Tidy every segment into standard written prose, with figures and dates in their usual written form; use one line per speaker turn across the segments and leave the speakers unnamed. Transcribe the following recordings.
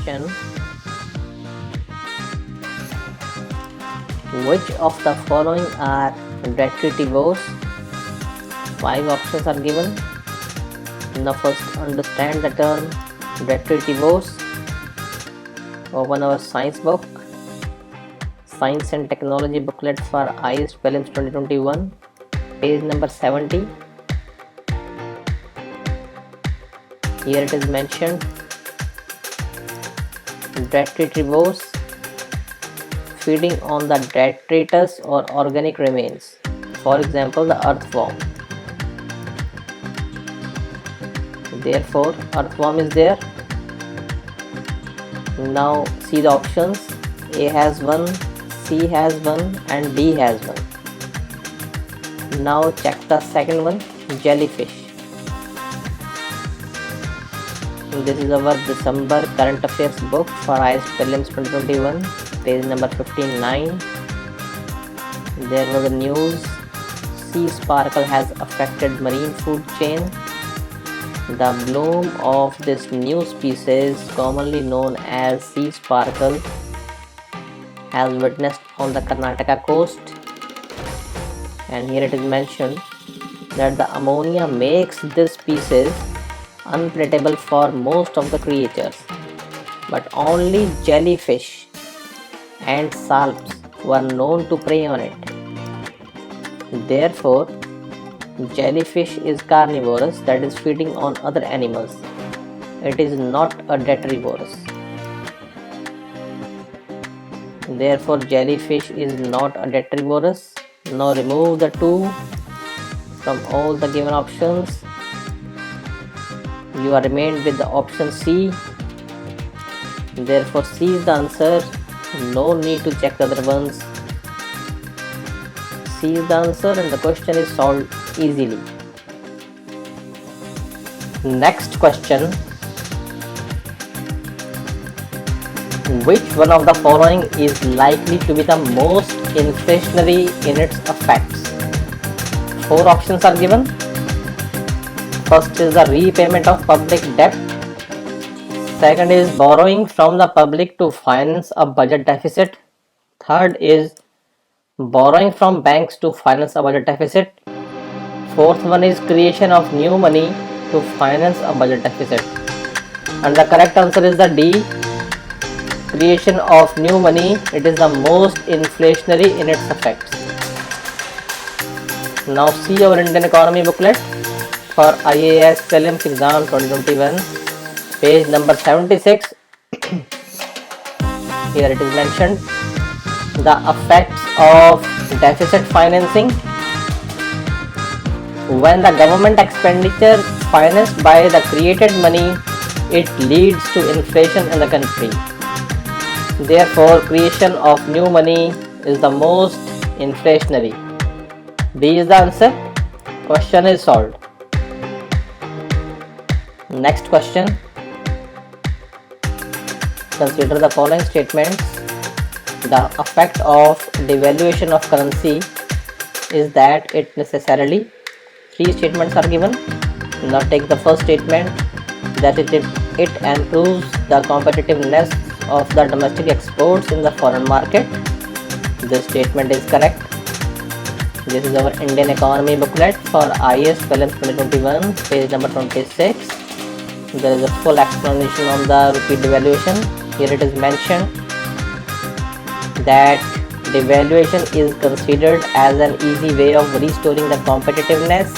question. Which of the following are detritivores? 5 options are given. Now first understand the term detritivores. Open our science book, Science and Technology booklet for IAS Prelims 2021, page number 70. Here it is mentioned, detritivores, feeding on the detritus or organic remains, for example the earthworm. Therefore earthworm is there. Now see the options. A has 1, C has 1 and D has 1. Now check the second one, jellyfish. This is our December current affairs book for IAS Prelims 2021, page number 59. There was a news, sea sparkle has affected marine food chain. The bloom of this new species, commonly known as sea sparkle, has witnessed on the Karnataka coast, and here it is mentioned that the ammonia makes this species unpalatable for most of the creatures, but only jellyfish and salps were known to prey on it. Therefore, jellyfish is carnivorous, that is feeding on other animals. It is not a detrivorous. Therefore, jellyfish is not a detrivorous. Now remove the 2 from all the given options. You are remained with the option C. Therefore, C is the answer. No need to check the other ones. C is the answer and the question is solved easily. Next question. Which one of the following is likely to be the most inflationary in its effects? 4 options are given. First is the repayment of public debt. Second is borrowing from the public to finance a budget deficit. Third is borrowing from banks to finance a budget deficit. Fourth one is creation of new money to finance a budget deficit. And the correct answer is the D, creation of new money. It is the most inflationary in its effects. Now see our Indian economy booklet for IAS Prelims exam 2021, page number 76. Here it is mentioned the effects of deficit financing. When the government expenditure financed by the created money, it leads to inflation in the country. Therefore, creation of new money is the most inflationary. B is the answer. Question is solved. Next question. Consider the following statements. The effect of devaluation of currency is that it necessarily, 3 statements are given. Now take the first statement, that it improves the competitiveness of the domestic exports in the foreign market. This statement is correct. This is our Indian economy booklet for IAS Prelims 2021, page number 26. There is a full explanation on the rupee devaluation. Here it is mentioned that devaluation is considered as an easy way of restoring the competitiveness.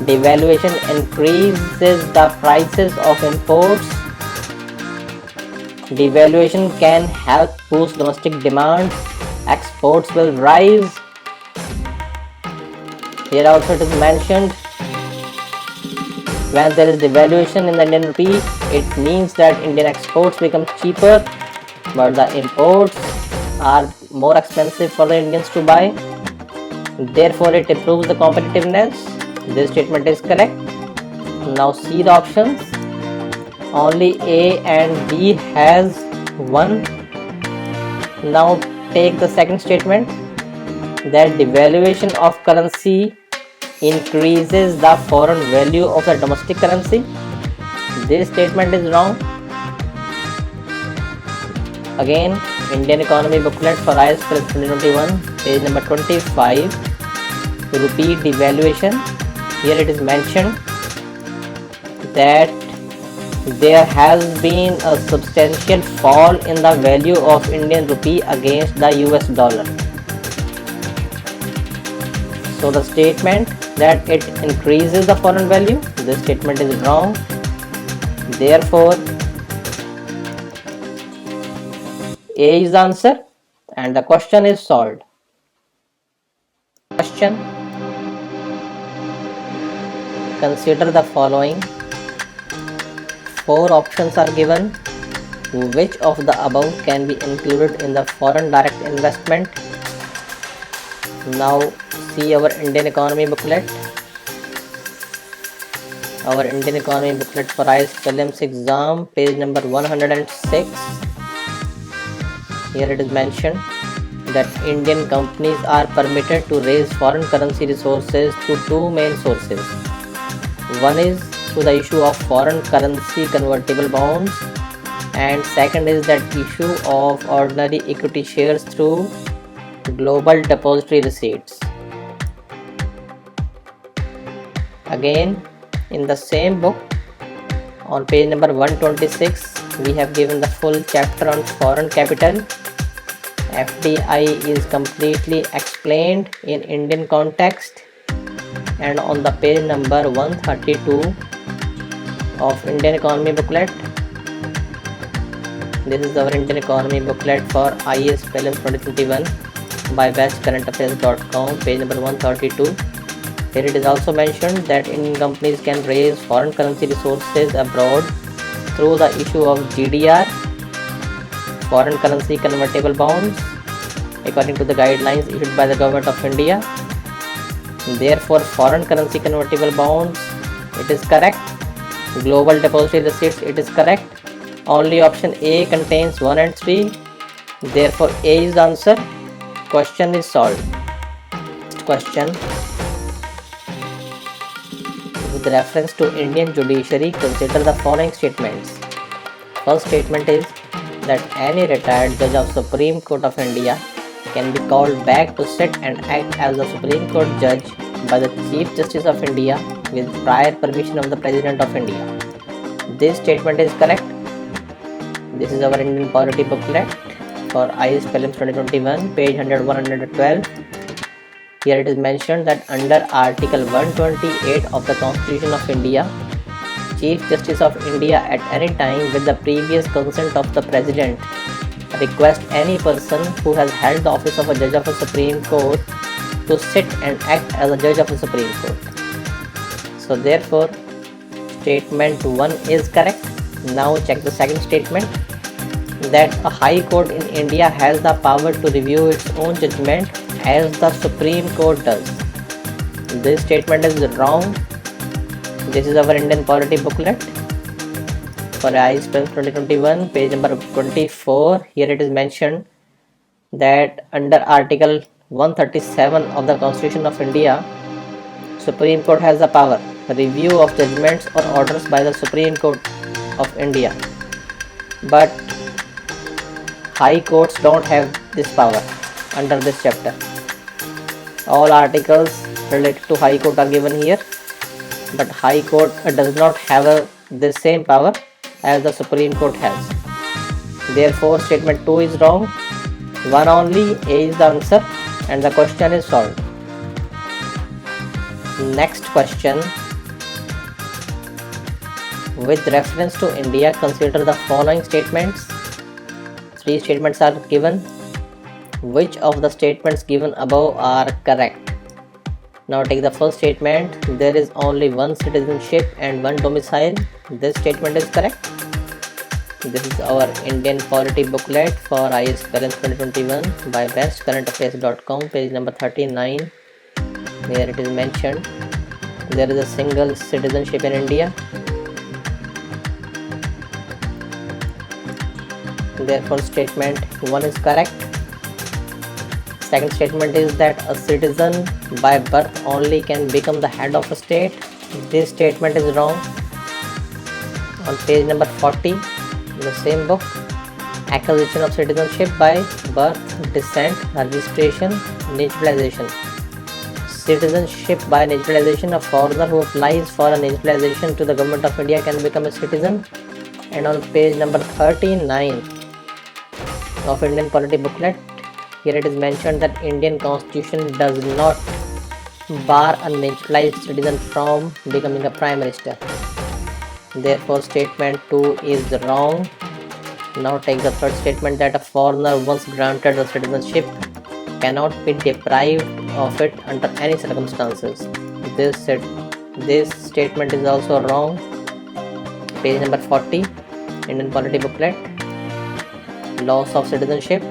Devaluation increases the prices of imports. Devaluation can help boost domestic demand. Exports will rise. Here also it is mentioned, when there is devaluation in the Indian rupee, it means that Indian exports become cheaper, but the imports are more expensive for the Indians to buy. Therefore, it improves the competitiveness. This statement is correct. Now see the options. Only A and B has 1. Now take the second statement, that devaluation of currency increases the foreign value of the domestic currency. This statement is wrong. Again, Indian Economy Booklet for IAS Prelims 2021, page number 25, rupee devaluation. Here it is mentioned that there has been a substantial fall in the value of Indian rupee against the US dollar. So the statement that it increases the foreign value, this statement is wrong. Therefore, A is the answer and the question is solved. Question: consider the following. 4 options are given. Which of the above can be included in the foreign direct investment? Now see our Indian Economy Booklet. Our Indian Economy Booklet for IAS Prelims exam, page number 106. Here it is mentioned that Indian companies are permitted to raise foreign currency resources through 2 main sources. One is through the issue of foreign currency convertible bonds, and second is that issue of ordinary equity shares through global depository receipts. Again, in the same book, on page number 126, we have given the full chapter on foreign capital. FDI is completely explained in Indian context, and on the page number 132 of Indian Economy Booklet, this is our Indian Economy Booklet for IAS Prelims 2021 by bestcurrentaffairs.com, page number 132. Here it is also mentioned that Indian companies can raise foreign currency resources abroad through the issue of GDR, foreign currency convertible bonds, according to the guidelines issued by the Government of India. Therefore, foreign currency convertible bonds, it is correct. Global depository receipts, it is correct. Only option A contains 1 and 3. Therefore, A is the answer. Question is solved. Next question. With reference to Indian judiciary, consider the following statements. First statement is that any retired judge of Supreme Court of India can be called back to sit and act as a Supreme Court judge by the Chief Justice of India with prior permission of the President of India. This statement is correct. This is our Indian Polity Booklet for IAS Prelims 2021, page 101-112. Here it is mentioned that under Article 128 of the Constitution of India, Chief Justice of India at any time with the previous consent of the President request any person who has held the office of a Judge of a Supreme Court to sit and act as a Judge of the Supreme Court. So therefore, statement 1 is correct. Now check the second statement, that a High Court in India has the power to review its own judgment as the Supreme Court does. This statement is wrong. This is our Indian Polity Booklet for IAS Prelims 2021, page number 24. Here it is mentioned that under Article 137 of the Constitution of India, Supreme Court has the power review of judgments or orders by the Supreme Court of India, but High Courts don't have this power under this chapter. All articles related to High Court are given here, but High Court does not have the same power as the Supreme Court has. Therefore, statement 2 is wrong. 1 only, A is the answer, and the question is solved. Next question. With reference to India, consider the following statements. 3 statements are given. Which of the statements given above are correct? Now take the first statement. There is only one citizenship and one domicile. This statement is correct. This is our Indian Polity Booklet for IAS Prelims 2021 by bestcurrentaffairs.com, page number 39. Where it is mentioned there is a single citizenship in India. Therefore, statement 1 is correct. Second statement is that a citizen by birth only can become the head of a state. This statement is wrong. On page number 40 in the same book, acquisition of citizenship by birth, descent, registration, naturalization. Citizenship by naturalization. A foreigner who applies for a naturalization to the government of India can become a citizen. And on page number 39 of Indian Polity Booklet, here it is mentioned that Indian Constitution does not bar a naturalized citizen from becoming a Prime Minister. Therefore, statement 2 is wrong. Now take the third statement, that a foreigner once granted the citizenship cannot be deprived of it under any circumstances. This statement is also wrong. Page number 40, Indian Polity Booklet. Loss of citizenship.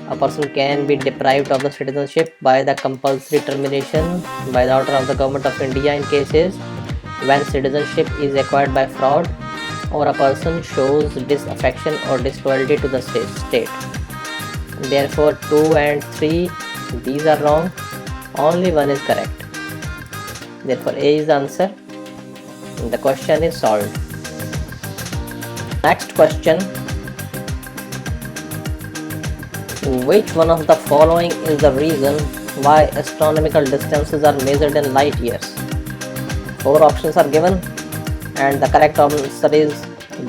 A person can be deprived of the citizenship by the compulsory termination by the order of the Government of India in cases when citizenship is acquired by fraud or a person shows disaffection or disloyalty to the state. Therefore, 2 and 3, these are wrong. Only one is correct. Therefore, A is the answer. The question is solved. Next question. Which one of the following is the reason why astronomical distances are measured in light years? 4 options are given and the correct answer is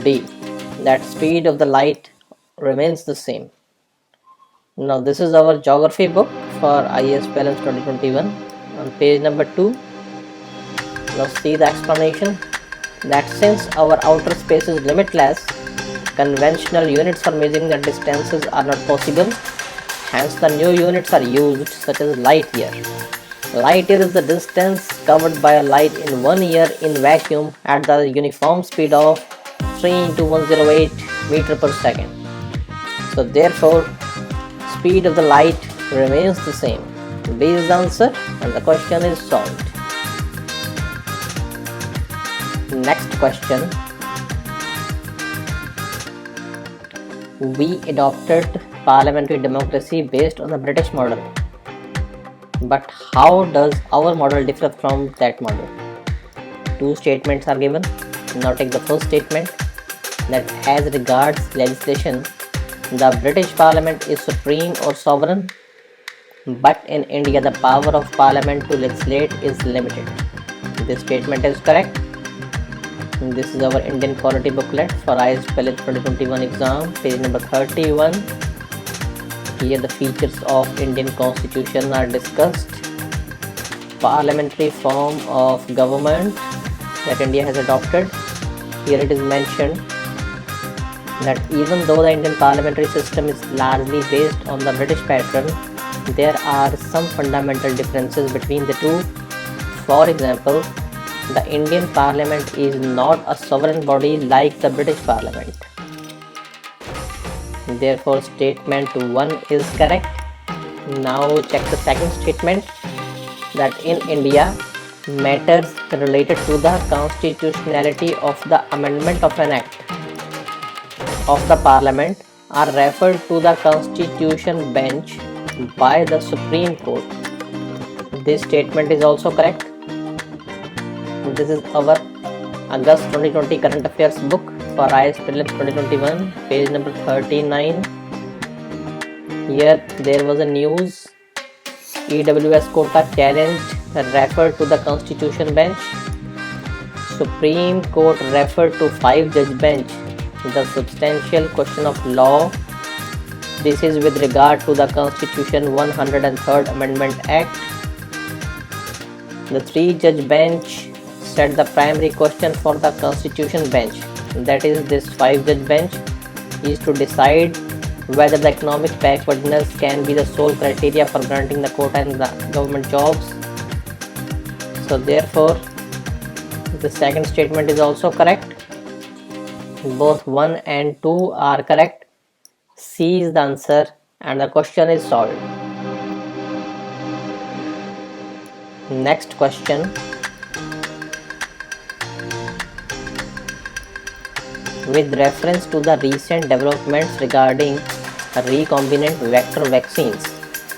D, that speed of the light remains the same. Now this is our geography book for IAS Prelims 2021 on page number 2. Now see the explanation, that since our outer space is limitless, conventional units for measuring the distances are not possible. Hence the new units are used, such as light year. Light year is the distance covered by a light in 1 year in vacuum at the uniform speed of 3 into 108 meter per second. So therefore, speed of the light remains the same. B is the answer and the question is solved. Next question. We adopted parliamentary democracy based on the British model. But how does our model differ from that model? 2 statements are given. Now take the first statement, that as regards legislation, the British Parliament is supreme or sovereign, but in India the power of Parliament to legislate is limited. This statement is correct. This is our Indian Polity Booklet for IAS Prelims 2021 exam, page number 31. Here the features of Indian Constitution are discussed. Parliamentary form of government that India has adopted. Here it is mentioned that even though the Indian parliamentary system is largely based on the British pattern, there are some fundamental differences between the two. For example, the Indian Parliament is not a sovereign body like the British Parliament. Therefore, statement 1 is correct. Now check the second statement, that in India, matters related to the constitutionality of the amendment of an act of the Parliament are referred to the Constitution Bench by the Supreme Court. This statement is also correct. This is our August 2020 current affairs book for IAS Prelims 2021, page number 39. Here there was a news, EWS quota challenge referred to the Constitution Bench. Supreme Court referred to 5-judge bench. The substantial question of law. This is with regard to the Constitution 103rd Amendment Act. The 3-judge bench set the primary question for the Constitution Bench, that is this 5-judge bench, is to decide whether the economic backwardness can be the sole criteria for granting the quota in the government jobs. So therefore, the second statement is also correct. Both 1 and 2 are correct. C is the answer and the question is solved. Next question. With reference to the recent developments regarding recombinant vector vaccines,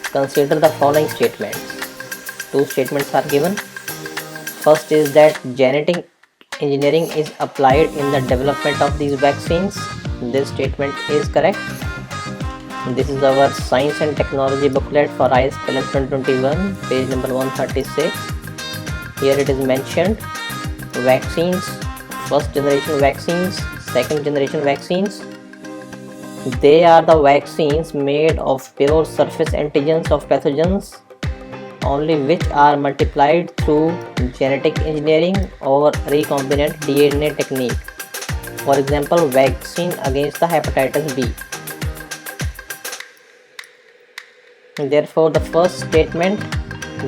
consider the following statements. 2 statements are given. First is that genetic engineering is applied in the development of these vaccines. This statement is correct. This is our science and technology booklet for IS Prelims 2021, page number 136. Here it is mentioned vaccines, first generation vaccines, second generation vaccines. They are the vaccines made of pure surface antigens of pathogens, only which are multiplied through genetic engineering or recombinant DNA technique. For example, vaccine against the hepatitis B. Therefore, the first statement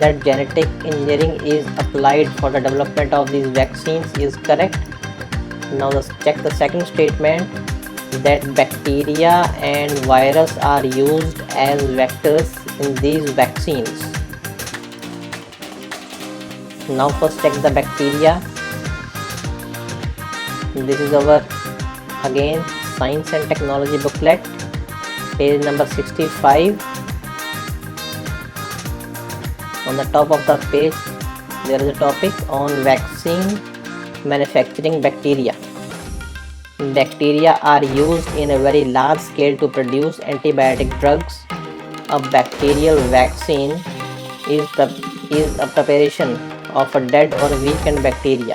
that genetic engineering is applied for the development of these vaccines is correct. Now let's check the second statement, that bacteria and virus are used as vectors in these vaccines. Now first check the bacteria. This is our again science and technology booklet, page number 65. On the top of the page there is a topic on vaccine manufacturing bacteria. Bacteria are used in a very large scale to produce antibiotic drugs. A bacterial vaccine is a preparation of a dead or weakened bacteria.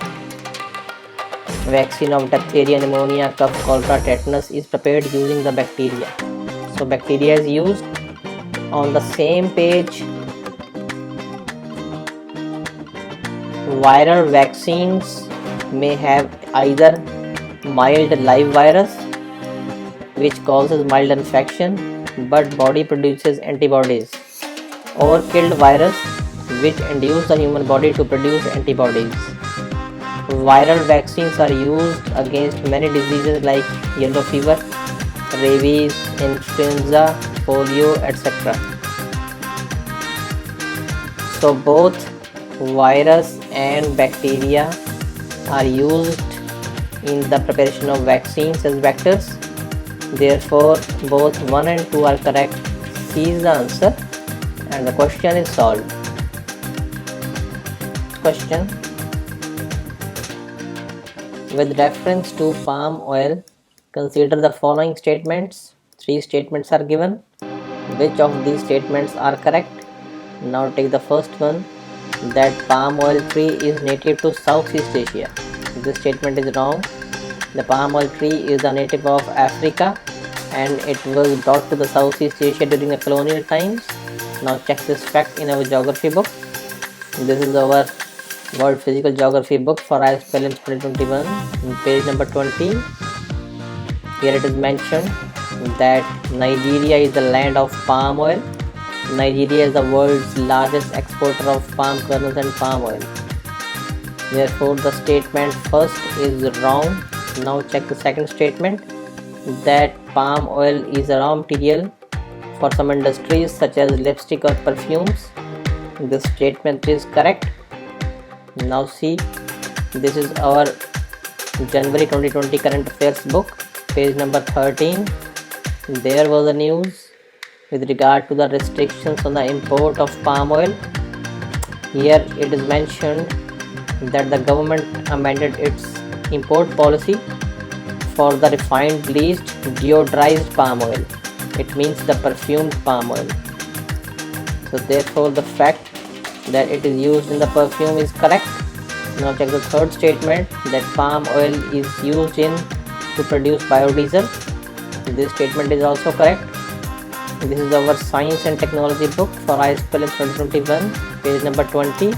Vaccine of diphtheria, pneumonia, cough, cholera, tetanus is prepared using the bacteria. So bacteria is used. On the same page, viral vaccines may have either mild live virus which causes mild infection but body produces antibodies, or killed virus which induce the human body to produce antibodies. Viral vaccines are used against many diseases like yellow fever, rabies, influenza, polio, etc. So both virus and bacteria are used in the preparation of vaccines as vectors. Therefore, both 1 and 2 are correct. C is the answer and the question is solved. Question: with reference to palm oil, consider the following statements. 3 statements are given. Which of these statements are correct? Now take the first one, that palm oil tree is native to Southeast Asia. This statement is wrong. The palm oil tree is a native of Africa and it was brought to the Southeast Asia during the colonial times. Now check this fact in our geography book. This is our World Physical Geography book for IS Prelims 2021, page number 20. Here it is mentioned that Nigeria is the land of palm oil. Nigeria is the world's largest exporter of palm kernels and palm oil. Therefore, the statement first is wrong. Now check the second statement, that palm oil is a raw material for some industries such as lipstick or perfumes. This statement is correct. Now see, this is our January 2020 current affairs book, page number 13. There was a news with regard to the restrictions on the import of palm oil. Here it is mentioned that the government amended its import policy for the refined, bleached, deodorized palm oil. It means the perfumed palm oil. So therefore the fact that it is used in the perfume is correct. Now check the third statement, that palm oil is used in to produce biodiesel. This statement is also correct. This is our science and technology book for IS Prelims 2021, page number 20.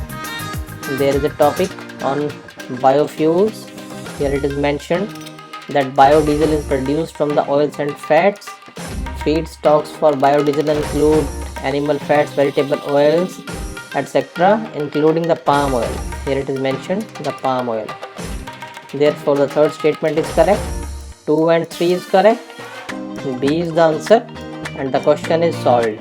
There is a topic on biofuels. Here it is mentioned that biodiesel is produced from the oils and fats. Feedstocks for biodiesel include animal fats, vegetable oils, etc., including the palm oil. Here it is mentioned the palm oil. Therefore, the third statement is correct. 2 and 3 is correct. B is the answer and the question is solved.